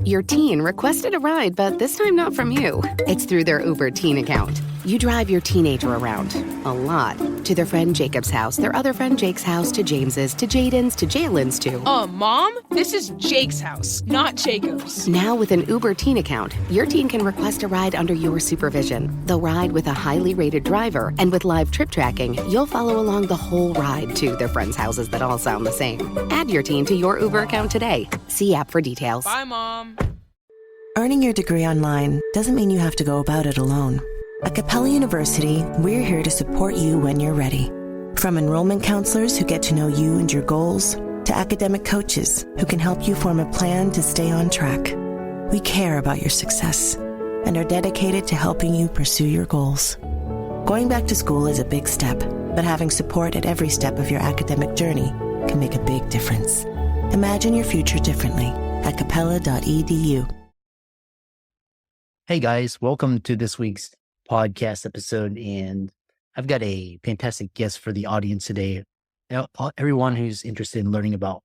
Your teen requested a ride, but this time not from you. It's through their Uber teen account. You drive your teenager around, a lot, to their friend Jacob's house, their other friend Jake's house, to James's, to Jaden's, to Jalen's, to... Mom, this is Jake's house, not Jacob's. Now with an Uber teen account, your teen can request a ride under your supervision. They'll ride with a highly rated driver, and with live trip tracking, you'll follow along the whole ride to their friends' houses that all sound the same. Add your teen to your Uber account today. See app for details. Bye, Mom. Earning your degree online doesn't mean you have to go about it alone. At Capella University, we're here to support you when you're ready. From enrollment counselors who get to know you and your goals, to academic coaches who can help you form a plan to stay on track. We care about your success and are dedicated to helping you pursue your goals. Going back to school is a big step, but having support at every step of your academic journey can make a big difference. Imagine your future differently at capella.edu. Hey guys, welcome to this week's podcast episode. And I've got a fantastic guest for the audience today. Everyone who's interested in learning about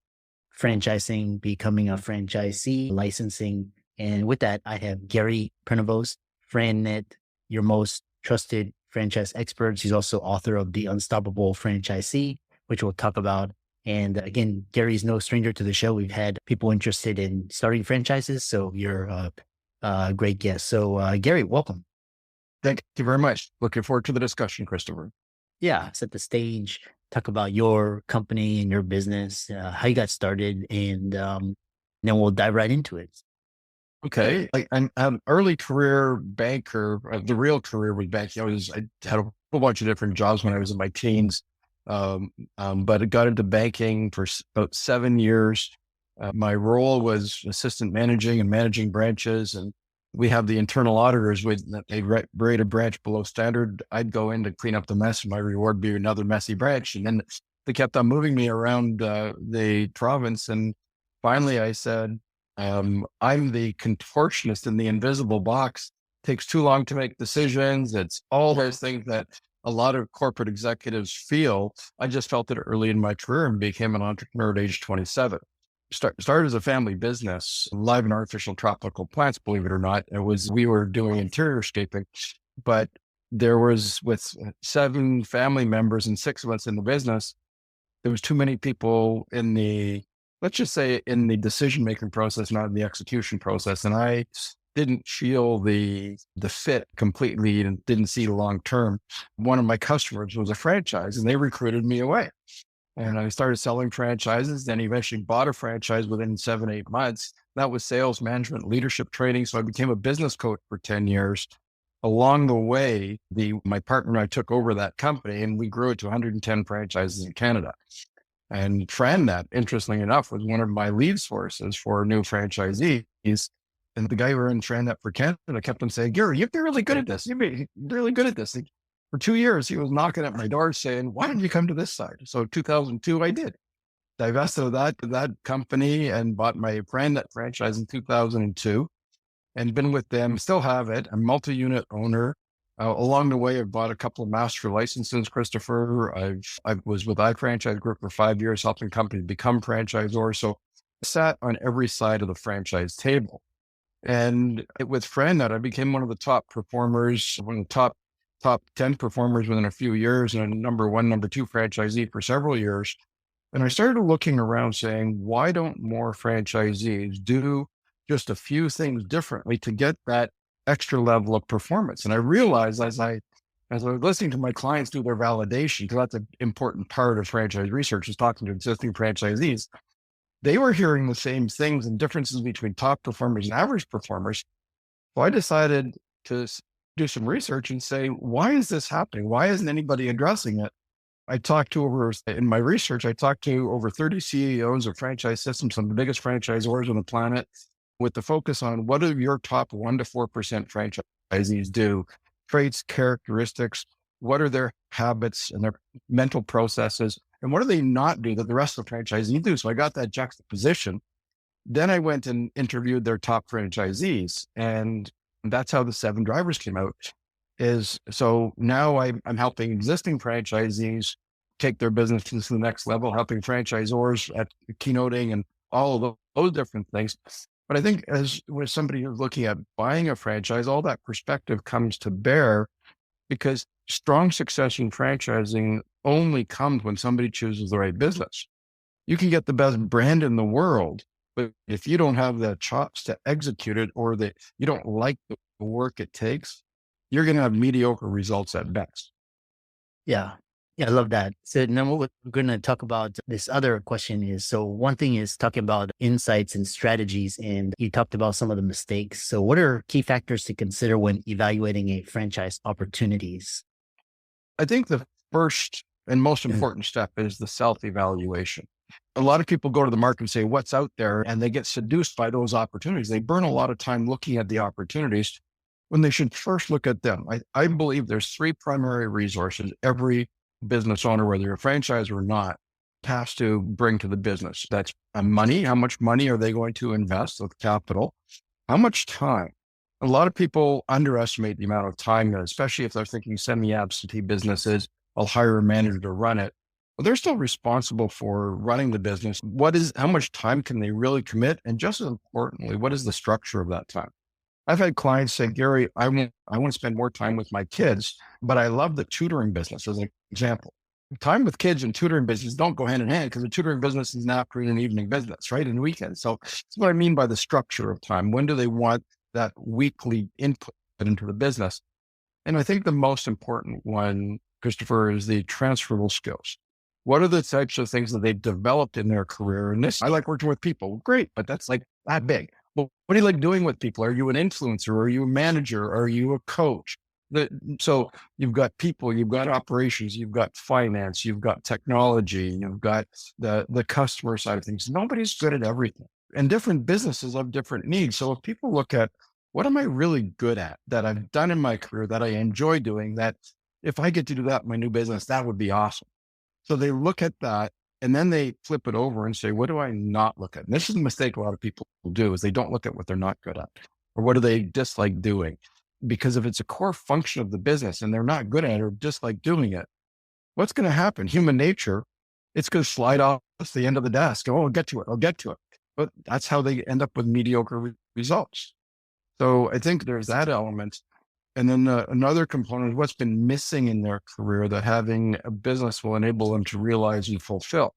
franchising, becoming a franchisee, licensing. And with that, I have Gary Prenevost, FranNet, your most trusted franchise expert. He's also author of The Unstoppable Franchisee, which we'll talk about. And again, Gary's no stranger to the show. We've had people interested in starting franchises. So you're a great guest. So Gary, welcome. Thank you very much. Looking forward to the discussion, Christopher. Yeah, set the stage, talk about your company and your business, how you got started, and then we'll dive right into it. Okay. I'm an early career banker. The real career was banking. I had a whole bunch of different jobs when I was in my teens, but I got into banking for about 7 years. My role was assistant managing and managing branches, and we have the internal auditors with they rate a branch below standard. I'd go in to clean up the mess, and my reward would be another messy branch. And then they kept on moving me around the province, and finally I said, "I'm the contortionist in the invisible box. Takes too long to make decisions. It's all those things that a lot of corporate executives feel." I just felt it early in my career and became an entrepreneur at age 27. Started as a family business, live and artificial tropical plants, believe it or not. We were doing interior scaping, but there was, with 7 family members and 6 of us in the business, there was too many people in let's just say in the decision-making process, not in the execution process. And I didn't feel the fit completely and didn't see the long-term. One of my customers was a franchise and they recruited me away. And I started selling franchises, then eventually bought a franchise within 7-8 months. That was sales, management, leadership training. So I became a business coach for 10 years. Along the way, my partner and I took over that company and we grew it to 110 franchises in Canada. And FranNet, interestingly enough, was one of my lead sources for new franchisees. And the guy who ran FranNet for Canada kept on saying, "Gary, you'd be really good at this. You'd be really good at this." For 2 years, he was knocking at my door saying, "Why don't you come to this side?" So 2002, I did. Divested of that company and bought my FranNet franchise in 2002 and been with them, still have it. I'm a multi-unit owner. Along the way, I've bought a couple of master licenses, Christopher. I was with iFranchise Group for 5 years, helping companies become franchisors. So I sat on every side of the franchise table. And with FranNet, I became one of the top performers, one of the top 10 performers within a few years, and a number 1, number 2 franchisee for several years. And I started looking around saying, why don't more franchisees do just a few things differently to get that extra level of performance? And I realized as I was listening to my clients do their validation, because that's an important part of franchise research, is talking to existing franchisees, they were hearing the same things and differences between top performers and average performers. So I decided to do some research and say, why is this happening? Why isn't anybody addressing it? In my research, I talked to over 30 CEOs of franchise systems, some of the biggest franchisors on the planet, with the focus on what do your top 1% to 4% franchisees do? Traits, characteristics, what are their habits and their mental processes? And what do they not do that the rest of the franchisees do? So I got that juxtaposition. Then I went and interviewed their top franchisees, and that's how the 7 drivers came out. So now I'm helping existing franchisees take their business to the next level, helping franchisors at keynoting and all of those different things. But I think as with somebody who's looking at buying a franchise, all that perspective comes to bear because strong success in franchising only comes when somebody chooses the right business. You can get the best brand in the world, but if you don't have the chops to execute it or that you don't like the work it takes, you're going to have mediocre results at best. Yeah. Yeah, I love that. So now what we're going to talk about this other question is, so one thing is talking about insights and strategies, and you talked about some of the mistakes. So what are key factors to consider when evaluating a franchise opportunities? I think the first and most Mhm. important step is the self-evaluation. A lot of people go to the market and say, what's out there? And they get seduced by those opportunities. They burn a lot of time looking at the opportunities when they should first look at them. I believe there's three primary resources every business owner, whether you're a franchise or not, has to bring to the business. That's money. How much money are they going to invest with capital? How much time? A lot of people underestimate the amount of time, especially if they're thinking semi-absentee businesses. I'll hire a manager to run it. But they're still responsible for running the business. How much time can they really commit? And just as importantly, what is the structure of that time? I've had clients say, Gary, I want to spend more time with my kids, but I love the tutoring business as an example. Time with kids and tutoring business don't go hand in hand because the tutoring business is an afternoon and evening business, right? And weekends. So that's what I mean by the structure of time. When do they want that weekly input into the business? And I think the most important one, Christopher, is the transferable skills. What are the types of things that they've developed in their career? And this, I like working with people. Great, but that's like that big. Well, what do you like doing with people? Are you an influencer? Are you a manager? Are you a coach? So you've got people, you've got operations, you've got finance, you've got technology, you've got the customer side of things. Nobody's good at everything. And different businesses have different needs. So if people look at what am I really good at that I've done in my career that I enjoy doing, that if I get to do that in my new business, that would be awesome. So they look at that and then they flip it over and say, what do I not look at? And this is a mistake a lot of people do is they don't look at what they're not good at or what do they dislike doing? Because if it's a core function of the business and they're not good at it or dislike doing it, what's going to happen? Human nature, it's going to slide off the end of the desk. Oh, I'll get to it. I'll get to it. But that's how they end up with mediocre results. So I think there's that element. And then another component is what's been missing in their career that having a business will enable them to realize and fulfill.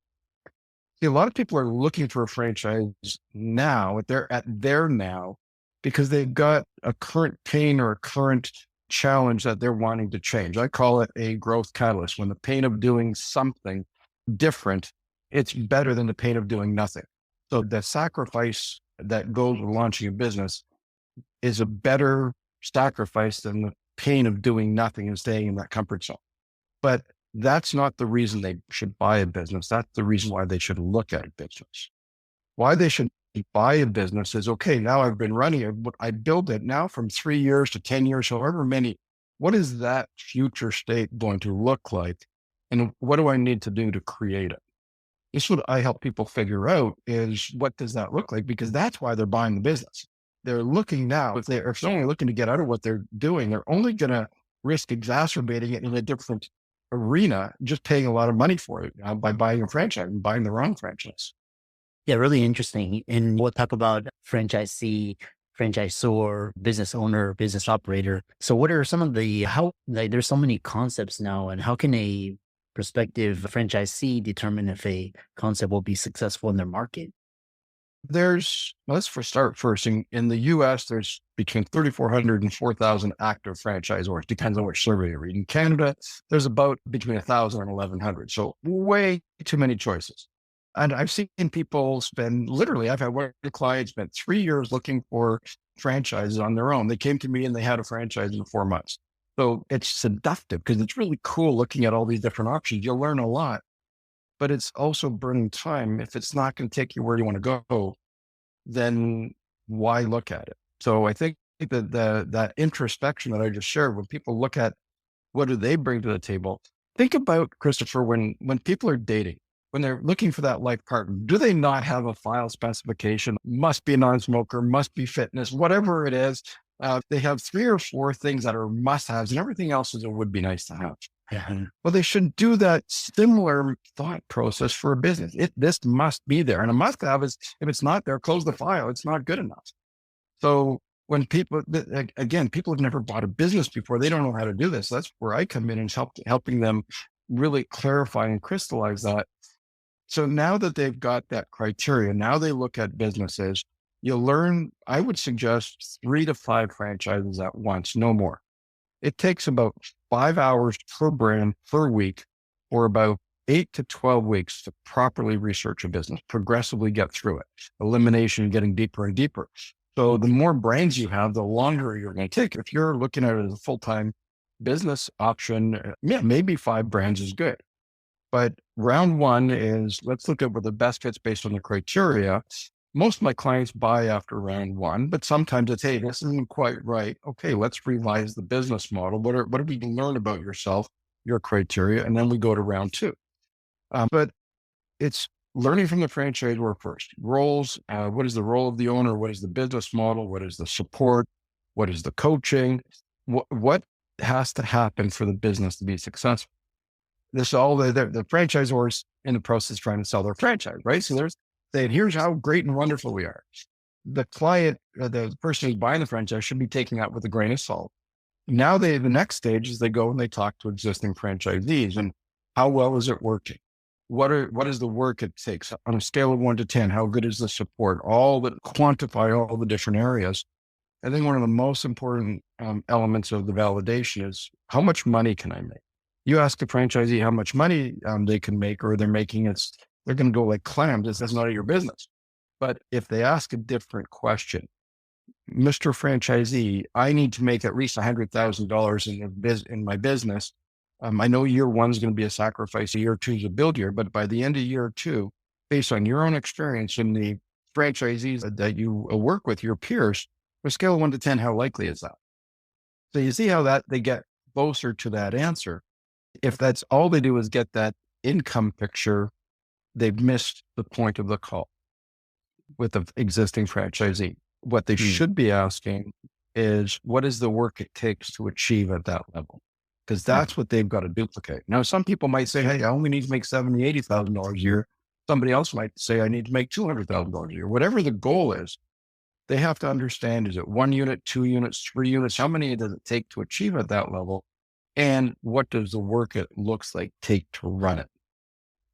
See, a lot of people are looking for a franchise now at their now because they've got a current pain or a current challenge that they're wanting to change. I call it a growth catalyst. When the pain of doing something different, it's better than the pain of doing nothing. So the sacrifice that goes with launching a business is a better sacrifice than the pain of doing nothing and staying in that comfort zone. But that's not the reason they should buy a business. That's the reason why they should look at a business. Why they should buy a business is, okay, now I've been running it, but I build it now from 3 years to 10 years, however many. What is that future state going to look like? And what do I need to do to create it? This is what I help people figure out is what does that look like? Because that's why they're buying the business. They're looking now, if they're only looking to get out of what they're doing, they're only going to risk exacerbating it in a different arena, just paying a lot of money for it by buying a franchise and buying the wrong franchise. Yeah, really interesting. And we'll talk about franchisee, franchisor, business owner, business operator. So what are some of there's so many concepts now, and how can a prospective franchisee determine if a concept will be successful in their market? Let's start first. In the US, there's between 3,400 and 4,000 active franchisors. Depends on which survey you read. In Canada, there's about between 1,000 and 1,100. So way too many choices. And I've seen people I've had one client spent 3 years looking for franchises on their own. They came to me and they had a franchise in 4 months. So it's seductive because it's really cool looking at all these different options. You'll learn a lot. But it's also burning time. If it's not going to take you where you want to go, then why look at it? So I think that that introspection that I just shared, when people look at what do they bring to the table, think about, Christopher, when people are dating, when they're looking for that life partner, do they not have a file specification? Must be a non-smoker, must be fitness, whatever it is. They have 3 or 4 things that are must-haves and everything else is a would be nice to have. Well, they should do that similar thought process for a business. This must be there. And a must have is, if it's not there, close the file. It's not good enough. So when people, again, people have never bought a business before, they don't know how to do this. That's where I come in and helping them really clarify and crystallize that. So now that they've got that criteria, now they look at businesses, you learn, I would suggest 3 to 5 franchises at once, no more. It takes about 5 hours per brand per week, or about 8 to 12 weeks to properly research a business, progressively get through it, elimination, getting deeper and deeper. So the more brands you have, the longer you're going to take. If you're looking at it as a full-time business option, yeah, maybe 5 brands is good. But round one is, let's look at what the best fits based on the criteria. Most of my clients buy after round one, but sometimes it's, hey, this isn't quite right. Okay, let's revise the business model. What do we learn about yourself, your criteria? And then we go to round two. But it's learning from the franchisor first. Roles, what is the role of the owner? What is the business model? What is the support? What is the coaching? What has to happen for the business to be successful? This all the franchisors in the process trying to sell their franchise, right? So there's saying, here's how great and wonderful we are. The client, the person who's buying the franchise should be taking that with a grain of salt. Now the next stage is they go and they talk to existing franchisees and how well is it working? What is the work it takes on a scale of 1 to 10? How good is the support? Quantify all the different areas. I think one of the most important elements of the validation is, how much money can I make? You ask the franchisee how much money they can make, or they're making, they're going to go like clams. That's none of your business. But if they ask a different question, Mr. Franchisee, I need to make at least $100,000 in my business. I know year one is going to be a sacrifice. Year two is a build year, but by the end of year two, based on your own experience and the franchisees that you work with, your peers, on a scale of 1 to 10, how likely is that? So you see how that they get closer to that answer. If that's all they do is get that income picture, they've missed the point of the call with the existing franchisee. What they should be asking is, what is the work it takes to achieve at that level? Because that's what they've got to duplicate. Now, some people might say, hey, I only need to make $70,000, $80,000 a year. Somebody else might say, I need to make $200,000 a year. Whatever the goal is, they have to understand, is it 1 unit, 2 units, 3 units? How many does it take to achieve at that level? And what does the work it looks like take to run it?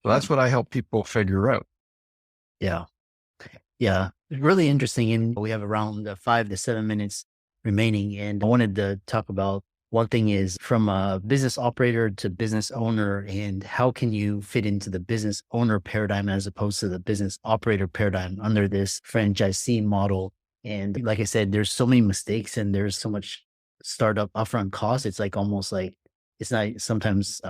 So that's what I help people figure out. Yeah. Yeah. Really interesting. And we have around 5 to 7 minutes remaining. And I wanted to talk about, one thing is from a business operator to business owner, and how can you fit into the business owner paradigm as opposed to the business operator paradigm under this franchisee model. And like I said, there's so many mistakes and there's so much startup upfront cost. It's like almost like, it's not, sometimes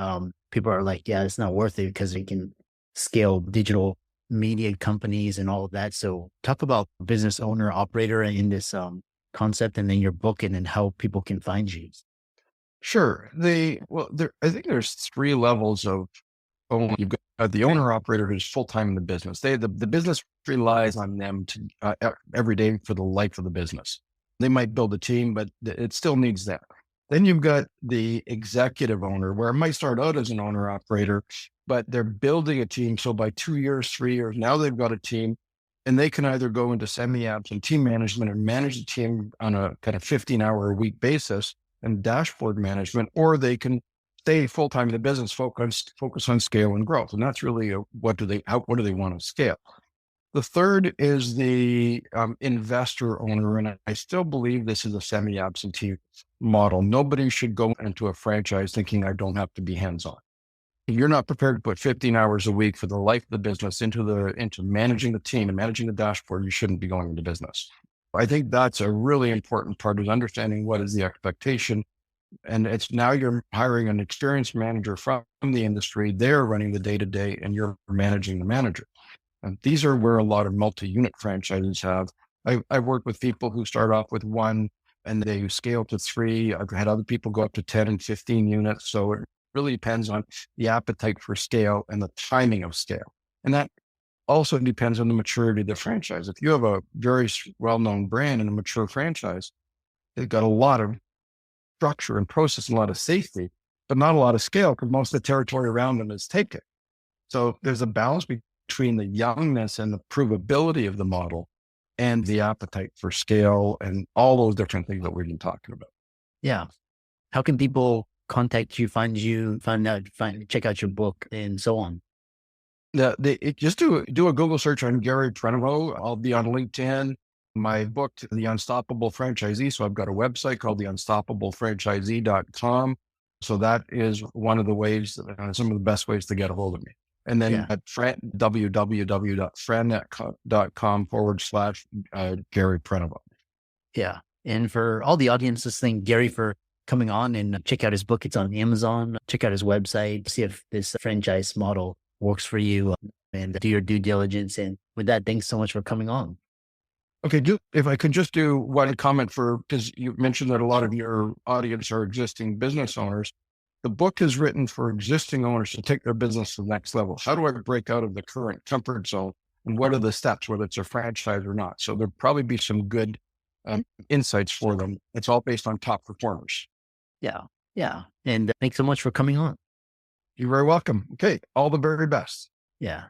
people are like, yeah, it's not worth it because they can scale digital media companies and all of that. So talk about business owner operator in this concept, and then your book, and then how people can find you. Sure. I think there's 3 levels of owner. You've got the owner operator who's full-time in the business. The business relies on them to every day for the life of the business. They might build a team, but it still needs that. Then you've got the executive owner, where it might start out as an owner operator, but they're building a team. So by 2 years, 3 years, now they've got a team, and they can either go into semi-absent team management and manage the team on a kind of 15-hour-a-week basis and dashboard management, or they can stay full-time in the business, focus on scale and growth. And that's really what do they want to scale? The third is the investor owner. And I still believe this is a semi-absentee model. Nobody should go into a franchise thinking I don't have to be hands-on. If you're not prepared to put 15 hours a week for the life of the business into managing the team and managing the dashboard, you shouldn't be going into business. I think that's a really important part, of understanding what is the expectation. And it's now you're hiring an experienced manager from the industry. They're running the day-to-day and you're managing the manager. And these are where a lot of multi-unit franchises have. I've worked with people who start off with 1 and they scale to 3. I've had other people go up to 10 and 15 units. So it really depends on the appetite for scale and the timing of scale. And that also depends on the maturity of the franchise. If you have a very well-known brand and a mature franchise, they've got a lot of structure and process and a lot of safety, but not a lot of scale because most of the territory around them is taken. So there's a balance between the youngness and the provability of the model and the appetite for scale and all those different things that we've been talking about. Yeah. How can people contact you, check out your book and so on? Just do a Google search on Gary Prenevost. I'll be on LinkedIn. My book, The Unstoppable Franchisee. So I've got a website called the unstoppablefranchisee.com. So that is one of the ways, some of the best ways to get a hold of me. And then at www.frannet.com/Gary Prenevost. Yeah. And for all the audience listening, Gary for coming on and check out his book. It's on Amazon. Check out his website, see if this franchise model works for you and do your due diligence. And with that, thanks so much for coming on. Okay. If I could just do one comment because you mentioned that a lot of your audience are existing business owners. The book is written for existing owners to take their business to the next level. How do I break out of the current comfort zone? And what are the steps, whether it's a franchise or not? So there'll probably be some good insights for them. It's all based on top performers. Yeah. Yeah. And thanks so much for coming on. You're very welcome. Okay. All the very best. Yeah.